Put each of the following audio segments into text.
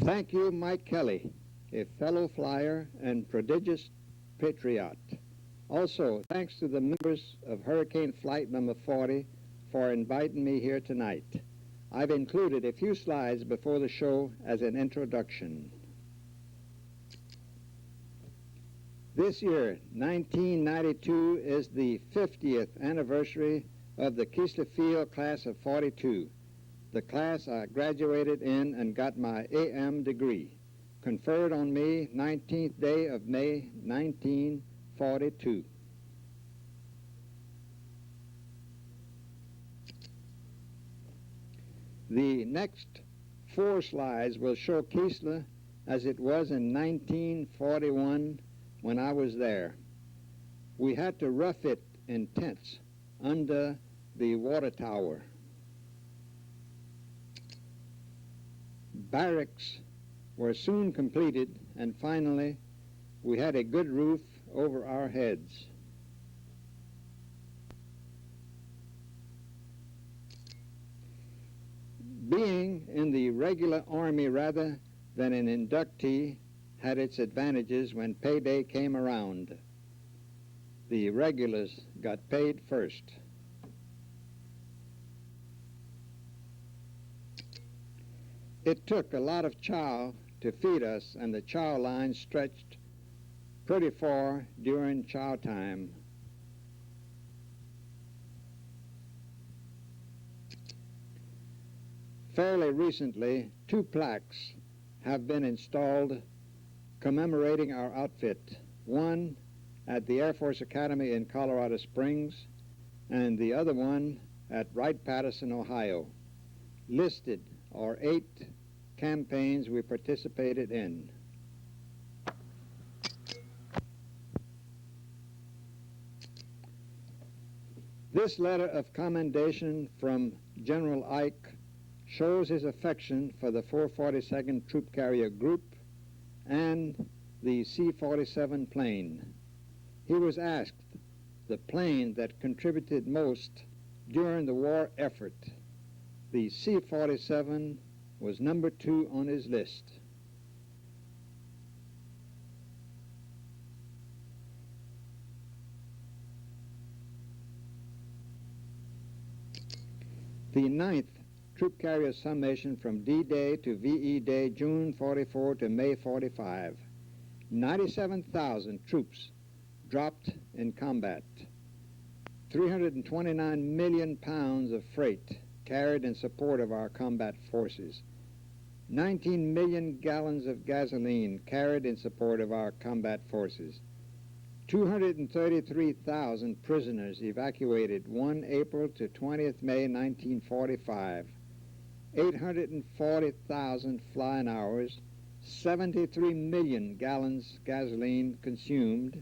Thank you, Mike Kelly, a fellow flyer and prodigious patriot. Also, thanks to the members of Hurricane Flight number 40 for inviting me here tonight. I've included a few slides before the show as an introduction. This year, 1992, is the 50th anniversary of the Keesler Field class of 42, the class I graduated in and got my AM degree, conferred on me 19th day of May, 1942. The next 4 slides will show Keesler as it was in 1941 when I was there. We had to rough it in tents under the water tower. Barracks were soon completed, and finally we had a good roof over our heads. Being in the regular army rather than an inductee had its advantages when payday came around. The regulars got paid first. It took a lot of chow to feed us, and the chow line stretched pretty far during chow time. Fairly recently, 2 plaques have been installed commemorating our outfit, one at the Air Force Academy in Colorado Springs and the other one at Wright-Patterson, Ohio. Listed are 8 campaigns we participated in. This letter of commendation from General Ike shows his affection for the 442nd Troop Carrier Group and the C-47 plane. He was asked the plane that contributed most during the war effort. The C-47 was number 2 on his list. The 9th Troop Carrier Summation from D-Day to VE Day, June 44 to May 45. 97,000 troops dropped in combat. 329 million pounds of freight carried in support of our combat forces. 19 million gallons of gasoline carried in support of our combat forces. 233,000 prisoners evacuated 1 April to 20th May 1945. 840,000 flying hours, 73 million gallons gasoline consumed,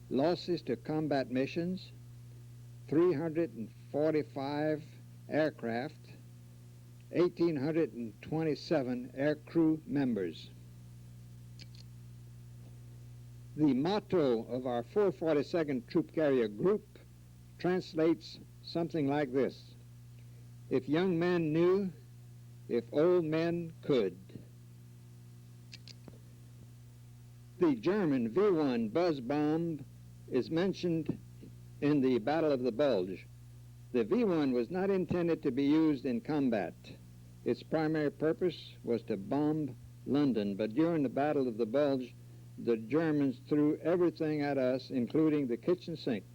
losses to combat missions, 345 aircraft, 1,827 aircrew members. The motto of our 442nd Troop Carrier Group translates something like this: if young men knew, if old men could. The German V-1 buzz bomb is mentioned in the Battle of the Bulge. The V-1 was not intended to be used in combat. Its primary purpose was to bomb London, but during the Battle of the Bulge, the Germans threw everything at us, including the kitchen sink.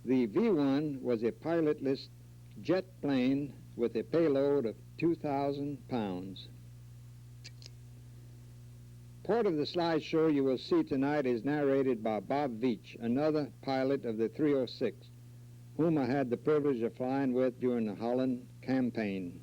The V-1 was a pilotless jet plane with a payload of 2,000 pounds. Part of the slideshow you will see tonight is narrated by Bob Veach, another pilot of the 306, whom I had the privilege of flying with during the Holland campaign.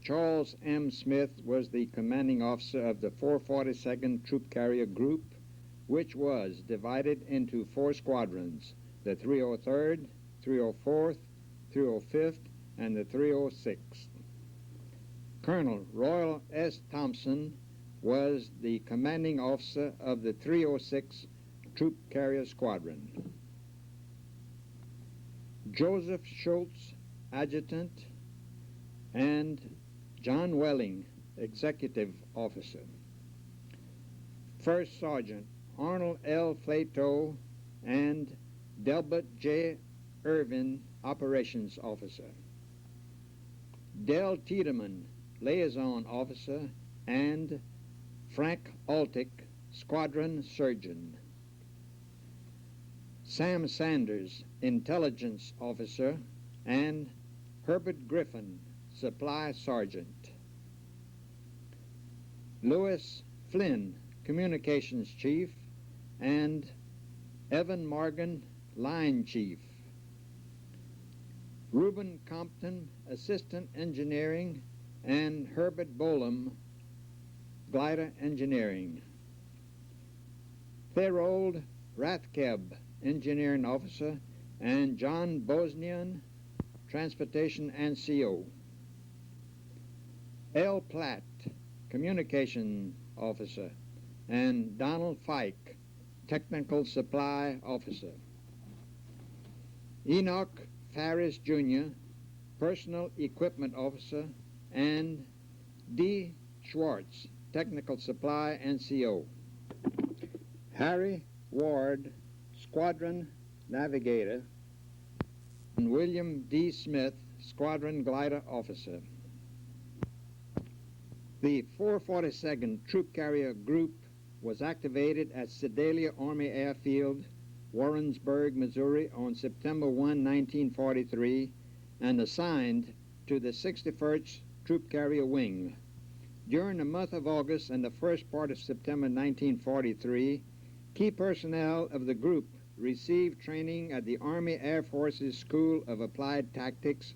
Charles M. Smith was the commanding officer of the 442nd Troop Carrier Group, which was divided into 4 squadrons, the 303rd, 304th, 305th, and the 306th. Colonel Royal S. Thompson was the commanding officer of the 306 Troop Carrier Squadron. Joseph Schultz, adjutant, and John Welling, executive officer. First Sergeant Arnold L. Flato and Delbert J. Irvin, operations officer. Del Tiedemann, liaison officer, and Frank Altick, squadron surgeon. Sam Sanders, intelligence officer, and Herbert Griffin, supply sergeant. Louis Flynn, communications chief, and Evan Morgan, line chief. Reuben Compton, assistant engineering, and Herbert Bolam, glider engineering. Therold Rathkeb, engineering officer, and John Bosnian, transportation and CO. L. Platt, communication officer, and Donald Fike, technical supply officer. Enoch Farris Jr., personal equipment officer, and D. Schwartz, technical supply and CO. Harry Ward, squadron navigator, and William D. Smith, squadron glider officer. The 442nd Troop Carrier Group was activated at Sedalia Army Airfield, Warrensburg, Missouri, on September 1, 1943, and assigned to the 61st Troop Carrier Wing. During the month of August and the first part of September 1943, key personnel of the group received training at the Army Air Forces School of Applied Tactics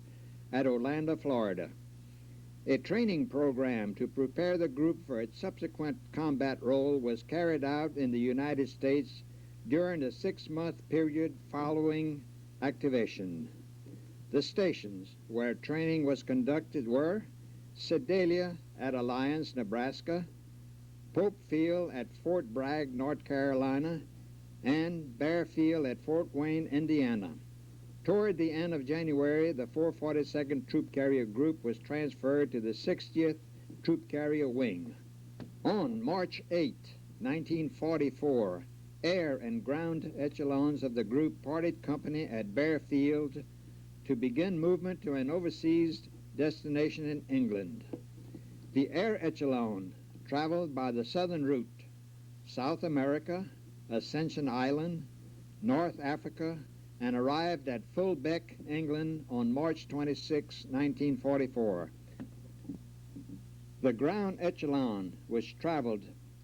at Orlando, Florida. A training program to prepare the group for its subsequent combat role was carried out in the United States during the 6-month period following activation. The stations where training was conducted were Sedalia at Alliance, Nebraska, Pope Field at Fort Bragg, North Carolina, and Bear Field at Fort Wayne, Indiana. Toward the end of January, the 442nd Troop Carrier Group was transferred to the 60th Troop Carrier Wing. On March 8, 1944, air and ground echelons of the group parted company at Bear Field to begin movement to an overseas destination in England. The air echelon traveled by the southern route, South America, Ascension Island, North Africa, and arrived at Fulbeck, England on March 26, 1944. The ground echelon, which traveled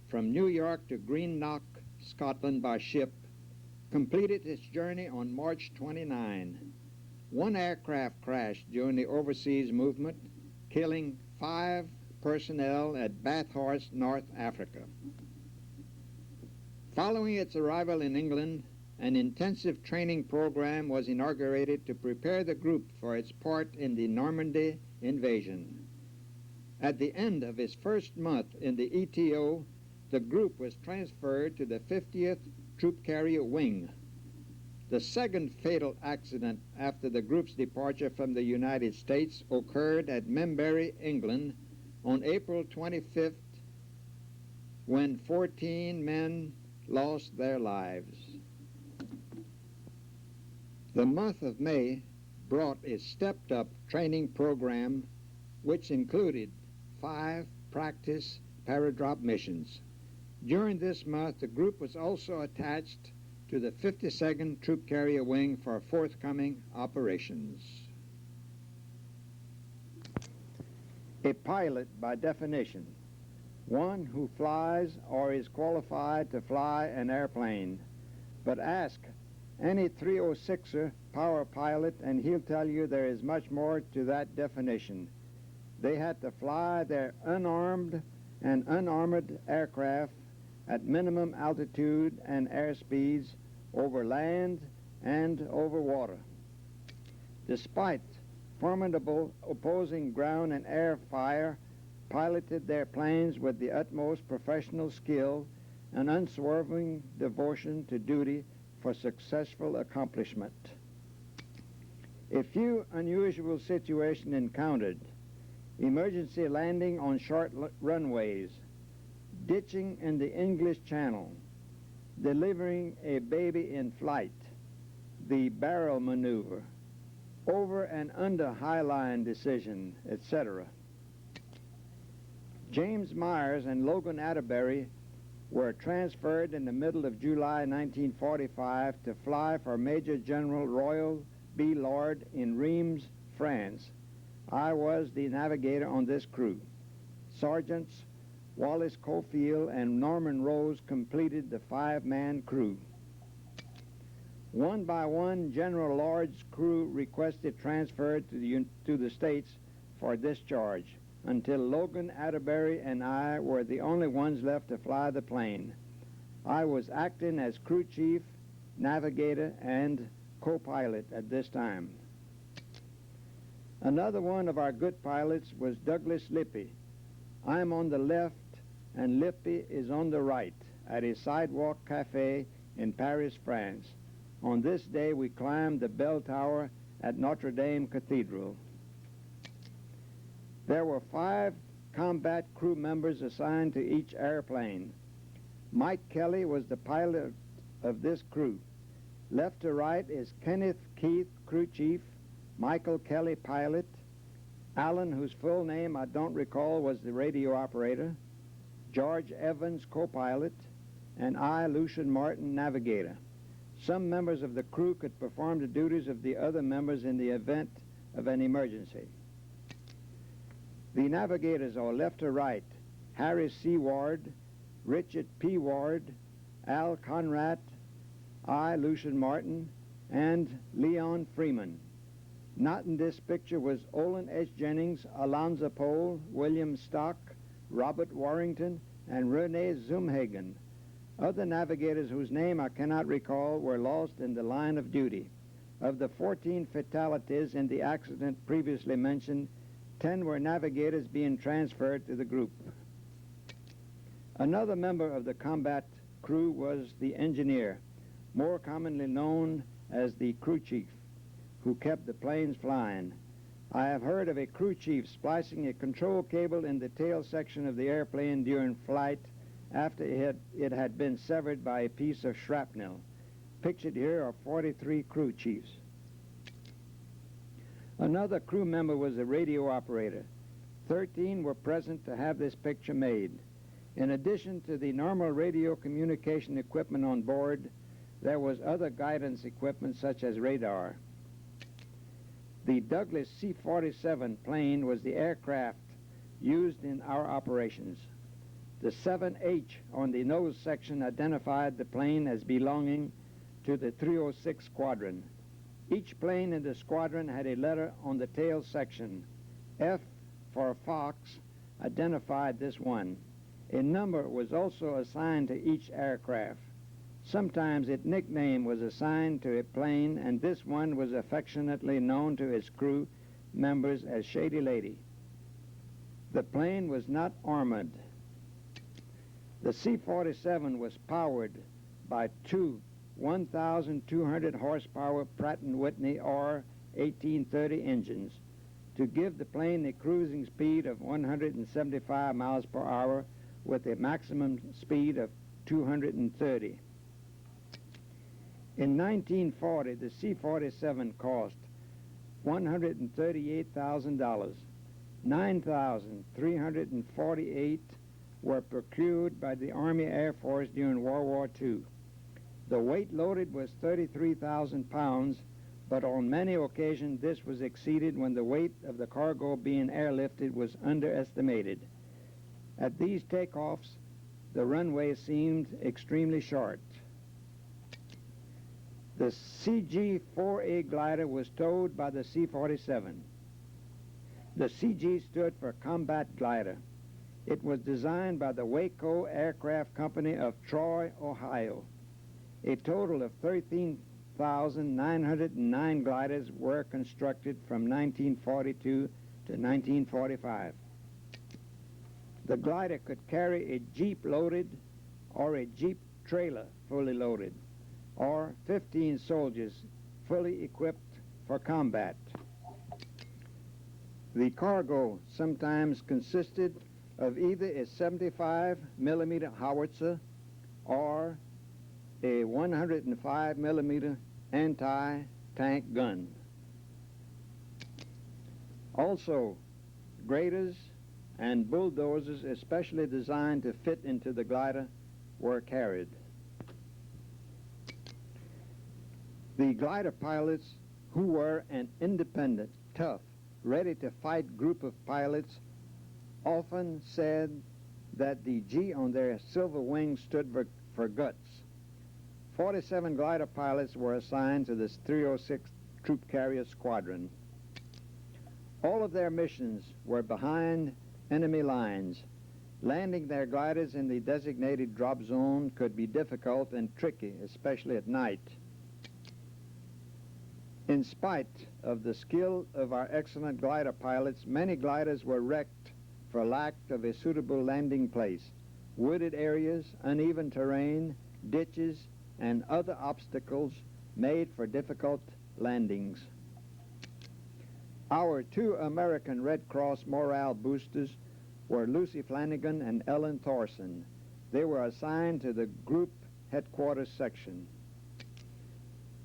from New York to Greenock, Scotland by ship, completed its journey on March 29. One aircraft crashed during the overseas movement, killing 5 personnel at Bathurst, North Africa. Following its arrival in England, an intensive training program was inaugurated to prepare the group for its part in the Normandy invasion. At the end of its first month in the ETO, the group was transferred to the 50th Troop Carrier Wing. The second fatal accident after the group's departure from the United States occurred at Membury, England, on April 25th, when 14 men lost their lives. The month of May brought a stepped-up training program which included 5 practice paradrop missions. During this month, the group was also attached to the 52nd Troop Carrier Wing for forthcoming operations. A pilot, by definition, one who flies or is qualified to fly an airplane. But ask any 306er power pilot and he'll tell you there is much more to that definition. They had to fly their unarmed and unarmored aircraft at minimum altitude and airspeeds over land and over water. Despite formidable opposing ground and air fire, piloted their planes with the utmost professional skill and unswerving devotion to duty for successful accomplishment. A few unusual situations encountered: emergency landing on short runways, ditching in the English Channel, delivering a baby in flight, the barrel maneuver, over and under highline decision, etc. James Myers and Logan Atterbury were transferred in the middle of July 1945 to fly for Major General Royal B. Lord in Reims, France. I was the navigator on this crew. Sergeants Wallace Cofield and Norman Rose completed the 5-man crew. One by one, General Lord's crew requested transfer to the States for discharge, until Logan Atterbury and I were the only ones left to fly the plane. I was acting as crew chief, navigator, and co-pilot at this time. Another one of our good pilots was Douglas Lippy. I'm on the left and Lippy is on the right at a sidewalk cafe in Paris, France. On this day we climbed the bell tower at Notre Dame Cathedral. There were 5 combat crew members assigned to each airplane. Mike Kelly was the pilot of this crew. Left to right is Kenneth Keith, crew chief, Michael Kelly, pilot, Allen, whose full name I don't recall, was the radio operator, George Evans, co-pilot, and I, Lucien Martin, navigator. Some members of the crew could perform the duties of the other members in the event of an emergency. The navigators are left to right: Harry C. Ward, Richard P. Ward, Al Conrad, I, Lucien Martin, and Leon Freeman. Not in this picture was Olin S. Jennings, Alonzo Pohl, William Stock, Robert Warrington, and Rene Zumhagen. Other navigators whose name I cannot recall were lost in the line of duty. Of the 14 fatalities in the accident previously mentioned, 10 were navigators being transferred to the group. Another member of the combat crew was the engineer, more commonly known as the crew chief, who kept the planes flying. I have heard of a crew chief splicing a control cable in the tail section of the airplane during flight after it had been severed by a piece of shrapnel. Pictured here are 43 crew chiefs. Another crew member was a radio operator. 13 were present to have this picture made. In addition to the normal radio communication equipment on board, there was other guidance equipment such as radar. The Douglas C-47 plane was the aircraft used in our operations. The 7H on the nose section identified the plane as belonging to the 306 Squadron. Each plane in the squadron had a letter on the tail section. F for Fox identified this one. A number was also assigned to each aircraft. Sometimes its nickname was assigned to a plane, and this one was affectionately known to its crew members as Shady Lady. The plane was not armored. The C-47 was powered by 2 1,200 horsepower Pratt & Whitney R 1830 engines to give the plane a cruising speed of 175 miles per hour with a maximum speed of 230. In 1940, the C-47 cost $138,000. 9,348 were procured by the Army Air Force during World War II. The weight loaded was 33,000 pounds, but on many occasions this was exceeded when the weight of the cargo being airlifted was underestimated. At these takeoffs, the runway seemed extremely short. The CG-4A glider was towed by the C-47. The CG stood for Combat Glider. It was designed by the Waco Aircraft Company of Troy, Ohio. A total of 13,909 gliders were constructed from 1942 to 1945. The glider could carry a Jeep loaded or a Jeep trailer fully loaded, or 15 soldiers fully equipped for combat. The cargo sometimes consisted of either a 75-millimeter howitzer or a 105-millimeter anti-tank gun. Also, graders and bulldozers especially designed to fit into the glider were carried. The glider pilots, who were an independent, tough, ready-to-fight group of pilots, often said that the G on their silver wings stood for guts. 47 glider pilots were assigned to this 306 Troop Carrier Squadron. All of their missions were behind enemy lines. Landing their gliders in the designated drop zone could be difficult and tricky, especially at night. In spite of the skill of our excellent glider pilots, many gliders were wrecked for lack of a suitable landing place. Wooded areas, uneven terrain, ditches, and other obstacles made for difficult landings. Our two American Red Cross morale boosters were Lucy Flanagan and Ellen Thorson. They were assigned to the group headquarters section.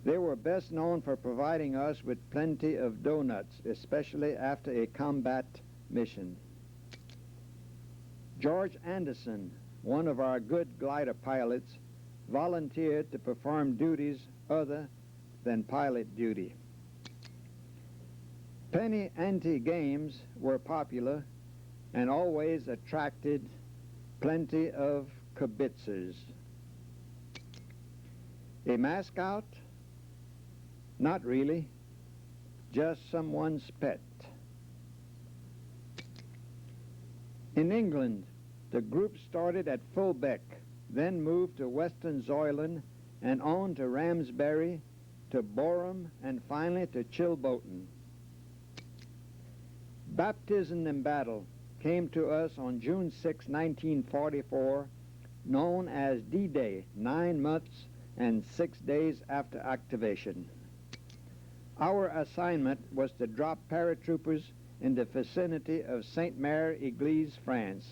They were best known for providing us with plenty of donuts, especially after a combat mission. George Anderson, one of our good glider pilots, volunteered to perform duties other than pilot duty. Penny ante games were popular and always attracted plenty of kibitzers. A mascot? Not really, just someone's pet. In England, the group started at Fullbeck, then moved to Western Zoyland, and on to Ramsbury, to Borum, and finally to Chilboten. Baptism in battle came to us on June 6, 1944, known as D-Day, 9 months and 6 days after activation. Our assignment was to drop paratroopers in the vicinity of Saint-Mère-Église, France.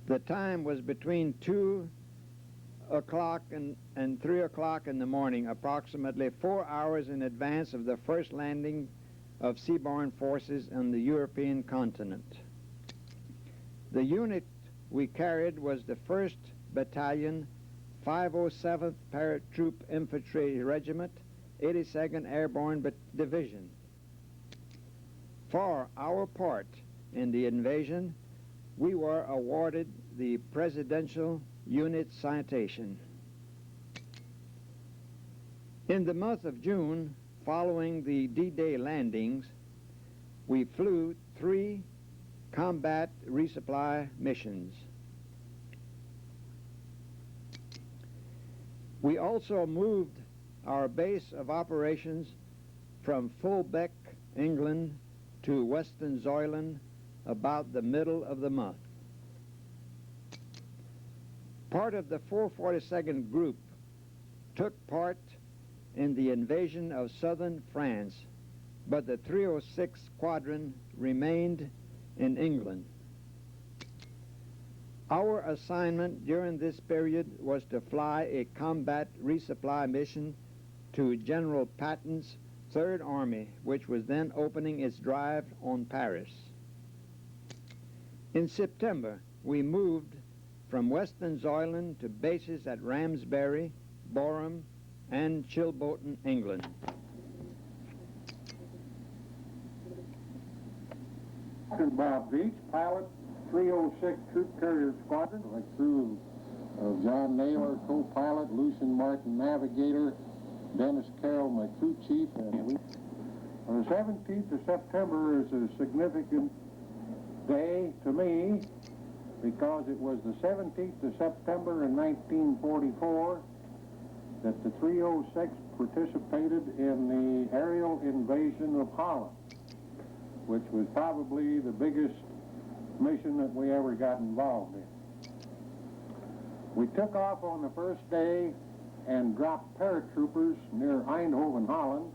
The time was between 2 o'clock and 3 o'clock in the morning, approximately 4 hours in advance of the first landing of seaborne forces on the European continent. The unit we carried was the 1st Battalion, 507th Paratroop Infantry Regiment, 82nd Airborne Division. For our part in the invasion, we were awarded the Presidential Unit Citation. In the month of June, following the D-Day landings, we flew 3 combat resupply missions. We also moved our base of operations from Fullbeck, England, to Western Zoyland about the middle of the month. Part of the 442nd Group took part in the invasion of southern France, but the 306 Squadron remained in England. Our assignment during this period was to fly a combat resupply mission to General Patton's Third Army, which was then opening its drive on Paris. In September, we moved from Western Zoyland to bases at Ramsbury, Borum, and Chilboten, England. Captain Bob Beach, pilot, 306 Troop Carrier Squadron, with crew of John Naylor, co-pilot, Lucien Martin, navigator, Dennis Carroll, my crew chief, and The 17th of September is a significant day to me because it was the 17th of September in 1944 that the 306 participated in the aerial invasion of Holland, which was probably the biggest mission that we ever got involved in. We took off on the first day and dropped paratroopers near Eindhoven, Holland,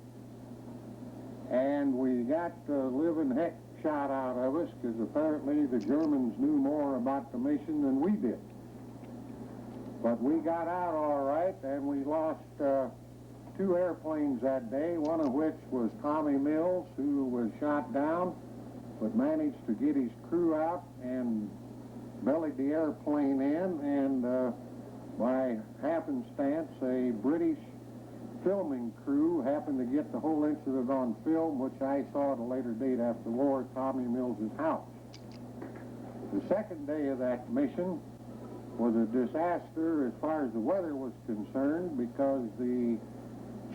and we got the living heck shot out of us because apparently the Germans knew more about the mission than we did. But we got out all right, and we lost 2 airplanes that day, one of which was Tommy Mills, who was shot down, but managed to get his crew out and bellied the airplane in, and by happenstance, a British filming crew happened to get the whole incident on film, which I saw at a later date after the war at Tommy Mills' house. The second day of that mission was a disaster as far as the weather was concerned because the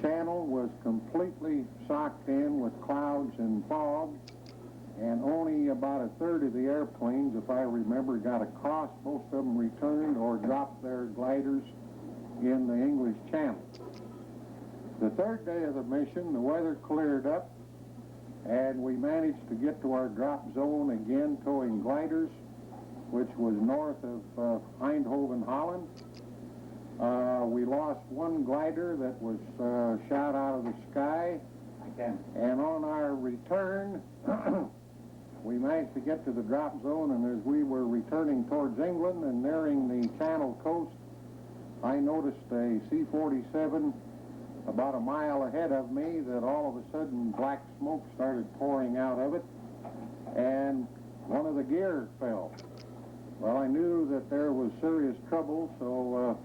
channel was completely socked in with clouds and fog, and only about a third of the airplanes, if I remember, got across. Most of them returned or dropped their gliders in the English Channel. The third day of the mission, the weather cleared up, and we managed to get to our drop zone again, towing gliders, which was north of Eindhoven, Holland. We lost one glider that was shot out of the sky, and on our return, we managed to get to the drop zone, and as we were returning towards England and nearing the Channel coast, I noticed a C-47 about a mile ahead of me that all of a sudden black smoke started pouring out of it, and one of the gears fell. Well, I knew that there was serious trouble, so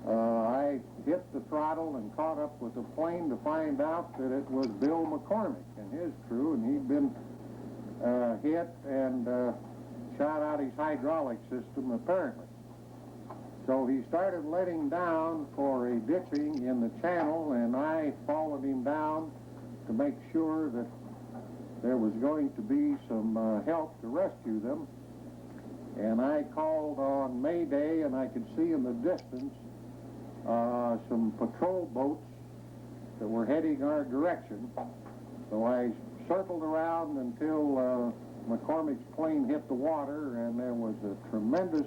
I hit the throttle and caught up with the plane to find out that it was Bill McCormick and his crew, and he'd been hit and shot out his hydraulic system, apparently. So he started letting down for a ditching in the channel, and I followed him down to make sure that there was going to be some help to rescue them. And I called on Mayday, and I could see in the distance some patrol boats that were heading our direction. So I circled around until McCormick's plane hit the water, and there was a tremendous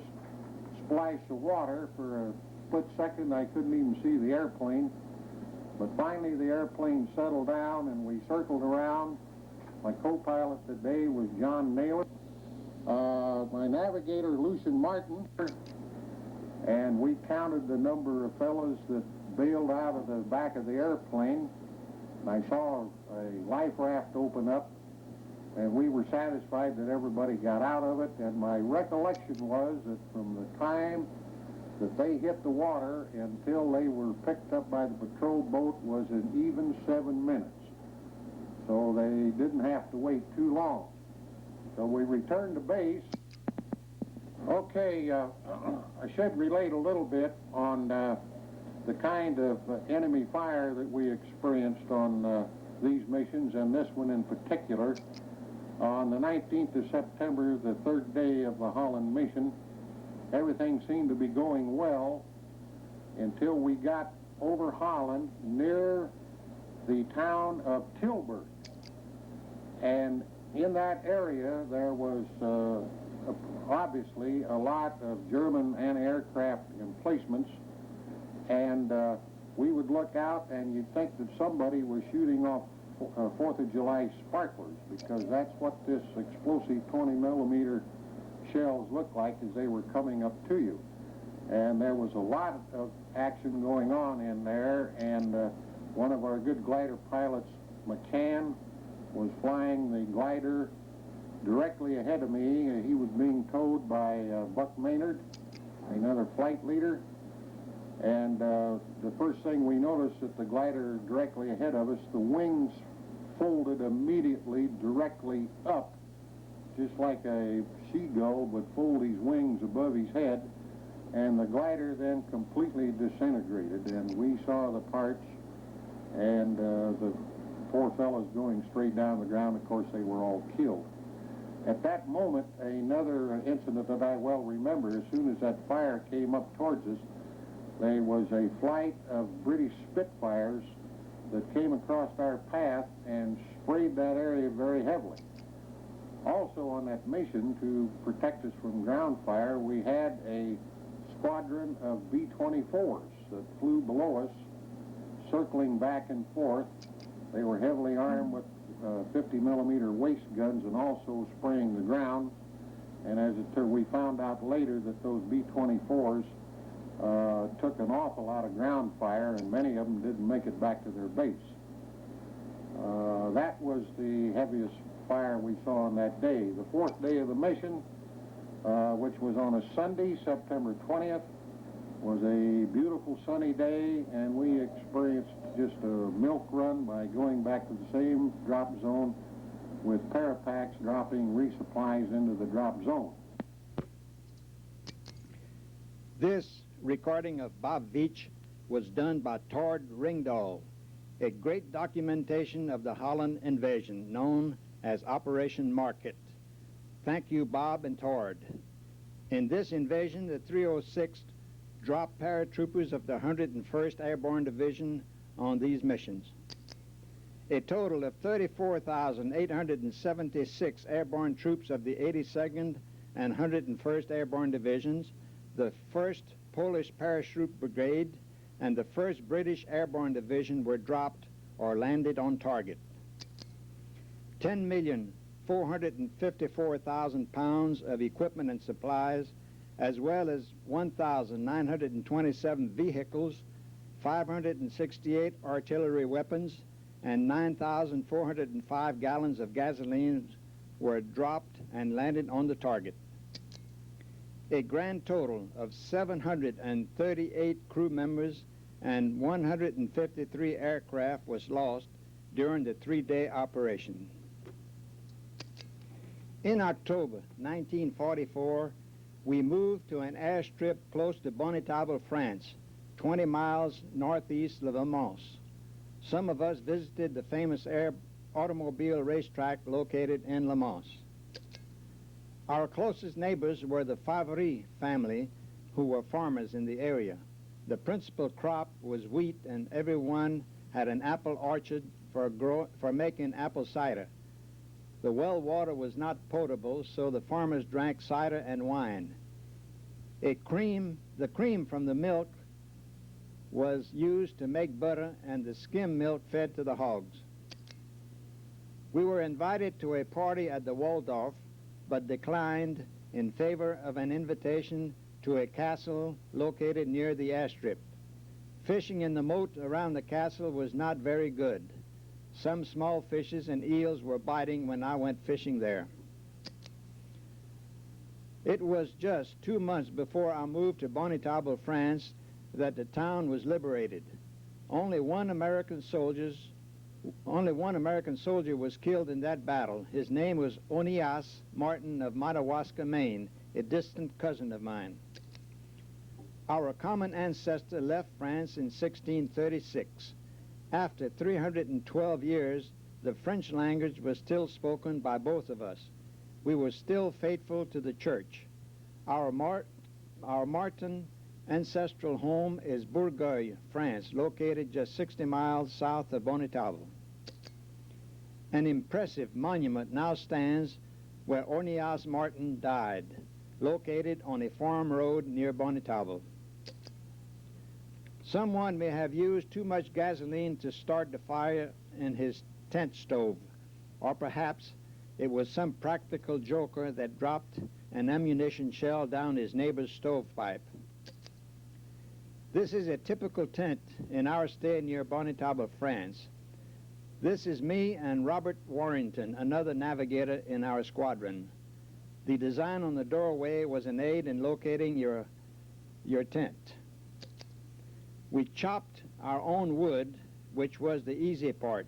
splash of water. For a split second, I couldn't even see the airplane. But finally, the airplane settled down, and we circled around. My co-pilot today was John Naylor. My navigator, Lucien Martin, and we counted the number of fellows that bailed out of the back of the airplane. I saw a life raft open up, and we were satisfied that everybody got out of it, and my recollection was that from the time that they hit the water until they were picked up by the patrol boat was an even 7 minutes. So they didn't have to wait too long. So we returned to base. Okay, I should relate a little bit on the kind of enemy fire that we experienced on these missions, and this one in particular. On the 19th of September, the third day of the Holland mission, everything seemed to be going well until we got over Holland near the town of Tilburg. And in that area, there was obviously a lot of German anti-aircraft emplacements, and we would look out and you'd think that somebody was shooting off 4th of July sparklers, because that's what this explosive 20-millimeter shells looked like as they were coming up to you. And there was a lot of action going on in there, and one of our good glider pilots, McCann, was flying the glider directly ahead of me. He was being towed by Buck Maynard, another flight leader. And the first thing we noticed at the glider directly ahead of us, the wings folded immediately directly up, just like a seagull would fold his wings above his head. And the glider then completely disintegrated, and we saw the parts, and the 4 fellows going straight down the ground. Of course, they were all killed. At that moment, another incident that I well remember, as soon as that fire came up towards us, there was a flight of British Spitfires that came across our path and sprayed that area very heavily. Also on that mission to protect us from ground fire, we had a squadron of B-24s that flew below us, circling back and forth. They were heavily armed with 50-millimeter waist guns and also spraying the ground. And as we found out later that those B-24s took an awful lot of ground fire, and many of them didn't make it back to their base. That was the heaviest fire we saw on that day. The 4th day of the mission, which was on a Sunday, September 20th, was a beautiful sunny day, and we experienced just a milk run by going back to the same drop zone with parapacks dropping resupplies into the drop zone. This recording of Bob Veach was done by Tord Ringdahl, a great documentation of the Holland invasion known as Operation Market. Thank you, Bob and Tord. In this invasion, the 306th dropped paratroopers of the 101st Airborne Division on these missions. A total of 34,876 airborne troops of the 82nd and 101st Airborne Divisions, the 1st Polish Parachute Brigade, and the 1st British Airborne Division were dropped or landed on target. 10,454,000 pounds of equipment and supplies, as well as 1,927 vehicles, 568 artillery weapons, and 9,405 gallons of gasoline were dropped and landed on the target. A grand total of 738 crew members and 153 aircraft was lost during the 3-day operation. In October 1944, we moved to an airstrip close to Bonnetable, France, 20 miles northeast of Le Mans. Some of us visited the famous automobile racetrack located in Le Mans. Our closest neighbors were the Favry family, who were farmers in the area. The principal crop was wheat, and everyone had an apple orchard for making apple cider. The well water was not potable, so the farmers drank cider and wine. The cream from the milk was used to make butter, and the skim milk fed to the hogs. We were invited to a party at the Waldorf, but declined in favor of an invitation to a castle located near the airstrip. Fishing in the moat around the castle was not very good. Some small fishes and eels were biting when I went fishing there. It was just 2 months before I moved to Bonnetable, France, that the town was liberated. Only one American soldier was killed in that battle. His name was Onias Martin of Madawaska, Maine, a distant cousin of mine. Our common ancestor left France in 1636. After 312 years, the French language was still spoken by both of us. We were still faithful to the church. Our Martin ancestral home is Bourgueil, France, located just 60 miles south of Bonnetable. An impressive monument now stands where Orneas Martin died, located on a farm road near Bonnetable. Someone may have used too much gasoline to start the fire in his tent stove, or perhaps it was some practical joker that dropped an ammunition shell down his neighbor's stovepipe. This is a typical tent in our stay near Bonnetable, France. This is me and Robert Warrington, another navigator in our squadron. The design on the doorway was an aid in locating your tent. We chopped our own wood, which was the easy part.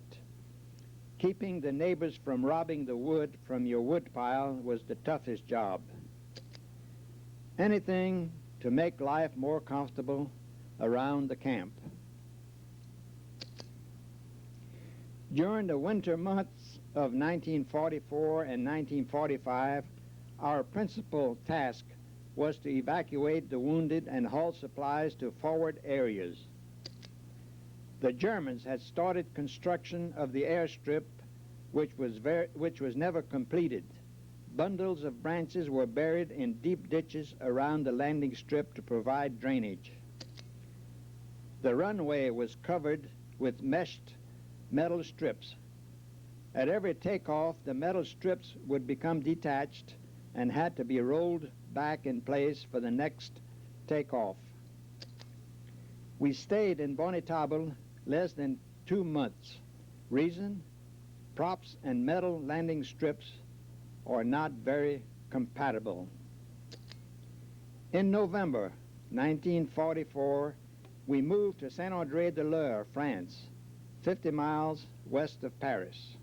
Keeping the neighbors from robbing the wood from your wood pile was the toughest job. Anything to make life more comfortable around the camp. During the winter months of 1944 and 1945, our principal task was to evacuate the wounded and haul supplies to forward areas. The Germans had started construction of the airstrip, which was never completed. Bundles of branches were buried in deep ditches around the landing strip to provide drainage. The runway was covered with meshed metal strips. At every takeoff, the metal strips would become detached and had to be rolled back in place for the next takeoff. We stayed in Bonitable less than 2 months. Reason? Props and metal landing strips are not very compatible. In November 1944, we moved to Saint-André-de-l'Eure, France, 50 miles west of Paris.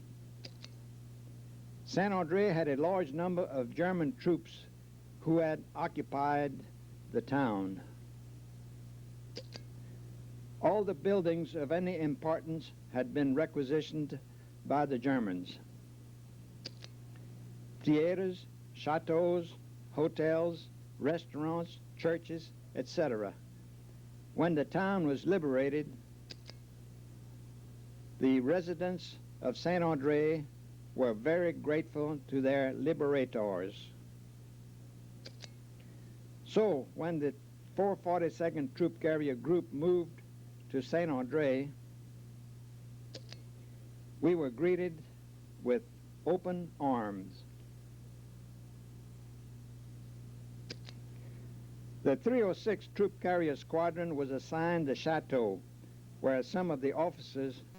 Saint-André had a large number of German troops who had occupied the town. All the buildings of any importance had been requisitioned by the Germans. Theaters, chateaus, hotels, restaurants, churches, etc. When the town was liberated, the residents of Saint-André were very grateful to their liberators. So, when the 442nd Troop Carrier Group moved to Saint-André, we were greeted with open arms. The 306 Troop Carrier Squadron was assigned the chateau, where some of the officers